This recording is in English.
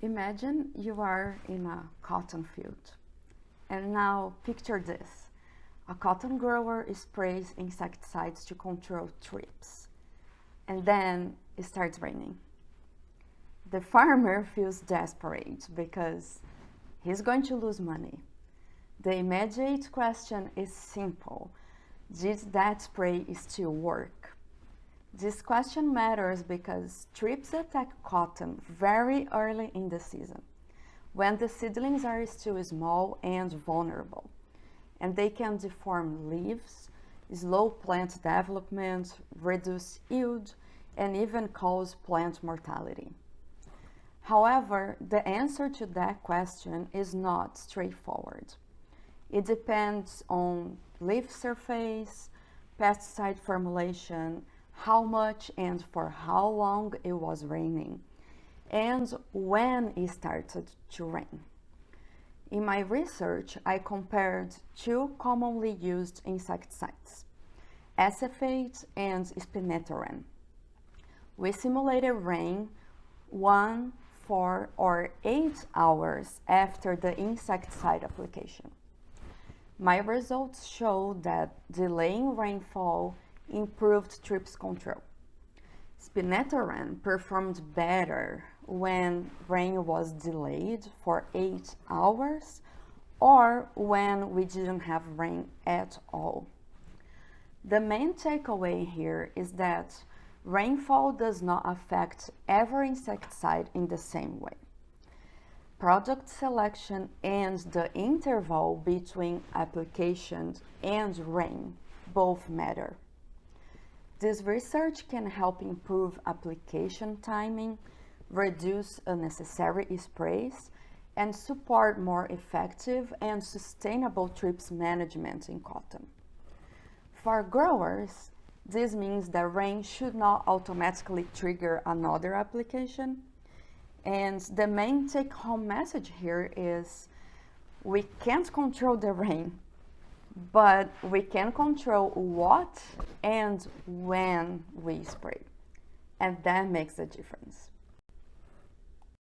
Imagine you are in a cotton field. And now picture this. A cotton grower sprays insecticides to control thrips. And then it starts raining. The farmer feels desperate because he's going to lose money. The immediate question is simple. Did that spray still work? This question matters because thrips attack cotton very early in the season, when the seedlings are still small and vulnerable, and they can deform leaves, slow plant development, reduce yield, and even cause plant mortality. However, the answer to that question is not straightforward. It depends on leaf surface, pesticide formulation, how much and for how long it was raining, and when it started to rain. In my research, I compared two commonly used insecticides, acephate and spinetoram. We simulated rain 1, 4, or 8 hours after the insecticide application. My results show that delaying rainfall improved thrips control. Spinetoram performed better when rain was delayed for 8 hours or when we didn't have rain at all. The main takeaway here is that rainfall does not affect every insecticide in the same way. Product selection and the interval between application and rain both matter. This research can help improve application timing, reduce unnecessary sprays, and support more effective and sustainable thrips management in cotton. For growers, this means that rain should not automatically trigger another application. And the main take-home message here is we can't control the rain, but we can control what and when we spray. And that makes a difference.